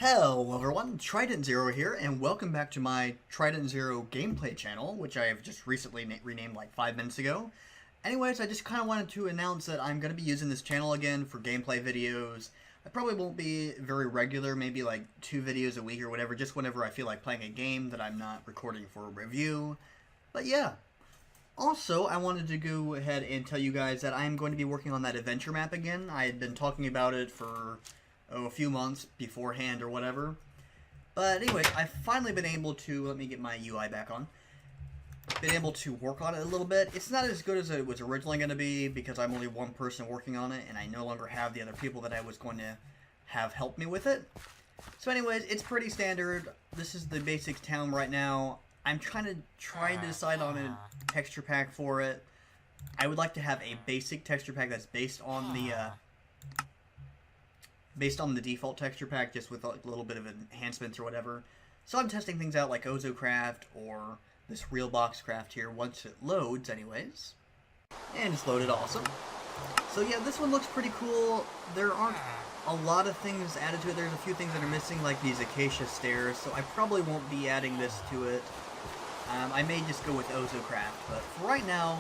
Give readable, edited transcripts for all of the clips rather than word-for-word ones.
Hello everyone, TridentZero here, and welcome back to my TridentZero gameplay channel, which I have just recently renamed like 5 minutes ago. Anyways, I just kind of wanted to announce that I'm going to be using this channel again for gameplay videos. I probably won't be very regular, maybe like 2 videos a week or whatever, just whenever I feel like playing a game that I'm not recording for a review. But yeah. Also, I wanted to go ahead and tell you guys that I'm going to be working on that adventure map again. I had been talking about it for a few months beforehand or whatever. But anyway, I've finally been able to, let me get my UI back on, been able to work on it a little bit. It's not as good as it was originally going to be because I'm only one person working on it and I no longer have the other people that I was going to have help me with it. So anyways, it's pretty standard. This is the basic town right now. I'm trying to decide on a texture pack for it. I would like to have a basic texture pack that's based on the default texture pack, just with a little bit of enhancements or whatever. So I'm testing things out like OzoCraft or this RealBoxCraft here once it loads anyways. And it's loaded, awesome. So yeah, this one looks pretty cool. There aren't a lot of things added to it. There's a few things that are missing, like these acacia stairs, so I probably won't be adding this to it. I may just go with OzoCraft, but for right now,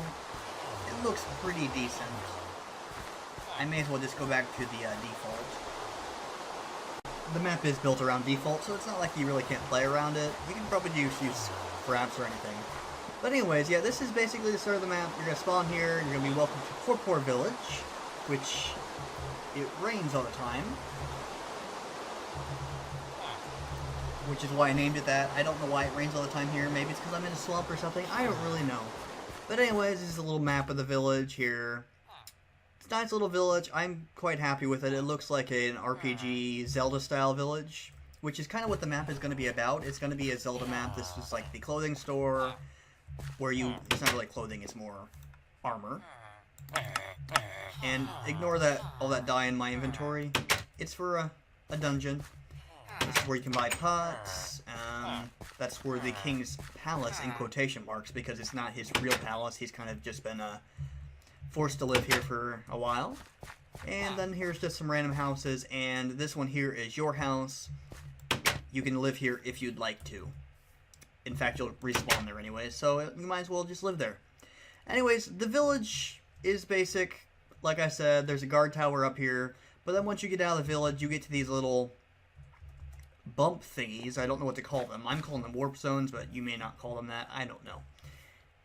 it looks pretty decent. I may as well just go back to the default. The map is built around default, so it's not like you really can't play around it. You can probably use scraps or anything. But anyways, yeah, this is basically the start of the map. You're going to spawn here, you're going to be welcome to Porpor Village, which it rains all the time. Which is why I named it that. I don't know why it rains all the time here. Maybe it's because I'm in a swamp or something. I don't really know. But anyways, this is a little map of the village here. It's a nice little village. I'm quite happy with it. It looks like an RPG Zelda-style village, which is kind of what the map is going to be about. It's going to be a Zelda map. This is like the clothing store, where it's not really clothing, it's more armor. And ignore all that dye in my inventory. It's for a dungeon. This is where you can buy pots. That's where the king's palace, in quotation marks, because it's not his real palace. He's kind of just been forced to live here for a while. And then here's just some random houses, and this one here is your house. You can live here if you'd like to. In fact, you'll respawn there anyway, so you might as well just live there. Anyways, the village is basic. Like I said, there's a guard tower up here, but then once you get out of the village, you get to these little bump thingies. I don't know what to call them. I'm calling them warp zones, but you may not call them that. I don't know.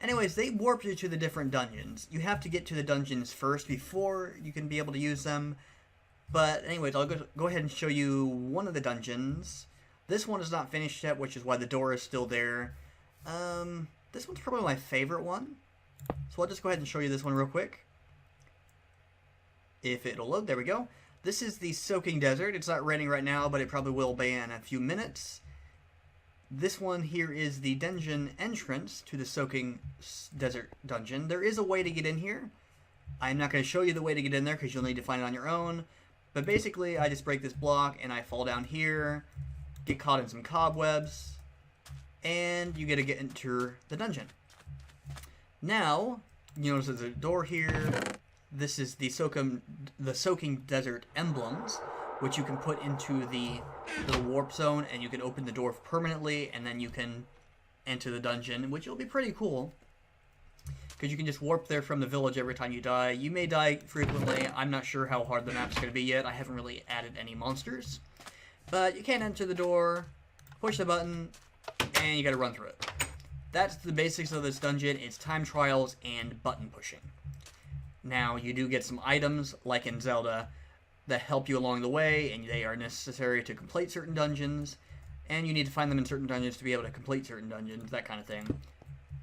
Anyways, they warp you to the different dungeons. You have to get to the dungeons first before you can be able to use them. But anyways, I'll go ahead and show you one of the dungeons. This one is not finished yet, which is why the door is still there. This one's probably my favorite one. So I'll just go ahead and show you this one real quick. If it'll load, there we go. This is the Soaking Desert. It's not raining right now, but it probably will be in a few minutes. This one here is the dungeon entrance to the Soaking Desert dungeon. There is a way to get in here. I'm not going to show you the way to get in there because you'll need to find it on your own. But basically, I just break this block and I fall down here, get caught in some cobwebs, and you get to enter the dungeon. Now, you notice there's a door here. This is the Soaking Desert emblems, which you can put into the warp zone, and you can open the door permanently, and then you can enter the dungeon, which will be pretty cool, because you can just warp there from the village every time you die. You may die frequently. I'm not sure how hard the map's going to be yet. I haven't really added any monsters, but you can enter the door, push the button, and you got to run through it. That's the basics of this dungeon. It's time trials and button pushing. Now, you do get some items, like in Zelda, that help you along the way, and they are necessary to complete certain dungeons, and you need to find them in certain dungeons to be able to complete certain dungeons, that kind of thing.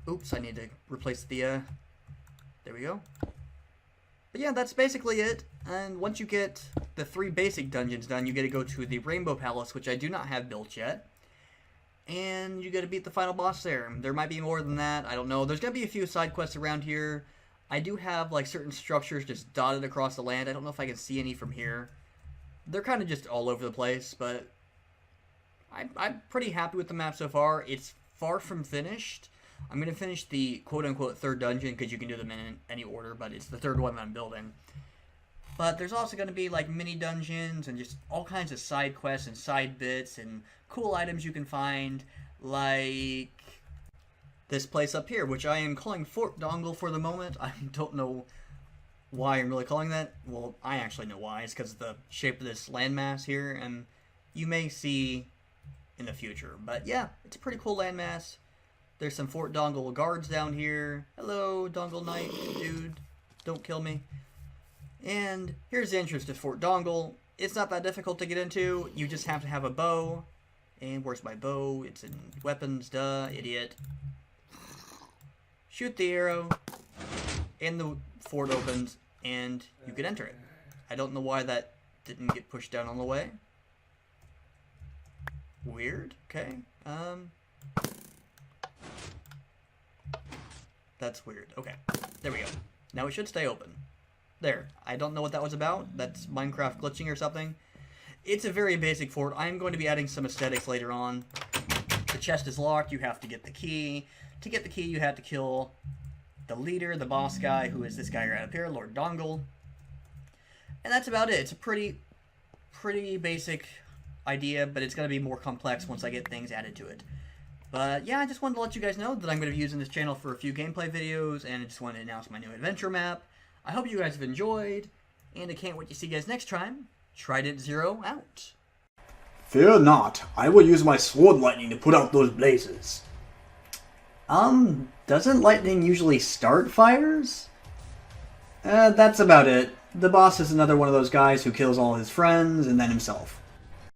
Oops, I need to replace the, there we go. But yeah, that's basically it, and once you get the 3 basic dungeons done, you get to go to the Rainbow Palace, which I do not have built yet, and you get to beat the final boss there. There might be more than that, I don't know. There's going to be a few side quests around here. I do have, like, certain structures just dotted across the land. I don't know if I can see any from here. They're kind of just all over the place, but I'm pretty happy with the map so far. It's far from finished. I'm going to finish the quote-unquote 3rd dungeon, because you can do them in any order, but it's the 3rd one that I'm building. But there's also going to be like mini dungeons and just all kinds of side quests and side bits and cool items you can find, like this place up here, which I am calling Fort Dongle for the moment. I don't know why I'm really calling that. Well, I actually know why. It's because of the shape of this landmass here, and you may see in the future. But yeah, it's a pretty cool landmass. There's some Fort Dongle guards down here. Hello, Dongle Knight, dude. Don't kill me. And here's the entrance to Fort Dongle. It's not that difficult to get into. You just have to have a bow. And where's my bow? It's in weapons, duh, idiot. Shoot the arrow. And the fort opens, and you can enter it. I don't know why that didn't get pushed down on the way. Weird. Okay. That's weird. Okay. There we go. Now it should stay open. There. I don't know what that was about. That's Minecraft glitching or something. It's a very basic fort. I'm going to be adding some aesthetics later on. The chest is locked. You have to get the key. To get the key, you have to kill the leader, the boss guy, who is this guy right up here, Lord Dongle. And that's about it. It's a pretty basic idea, but it's going to be more complex once I get things added to it. But yeah, I just wanted to let you guys know that I'm going to be using this channel for a few gameplay videos, and I just wanted to announce my new adventure map. I hope you guys have enjoyed, and I can't wait to see you guys next time. TridentZero out. Fear not, I will use my sword lightning to put out those blazes. Doesn't lightning usually start fires? That's about it. The boss is another one of those guys who kills all his friends and then himself.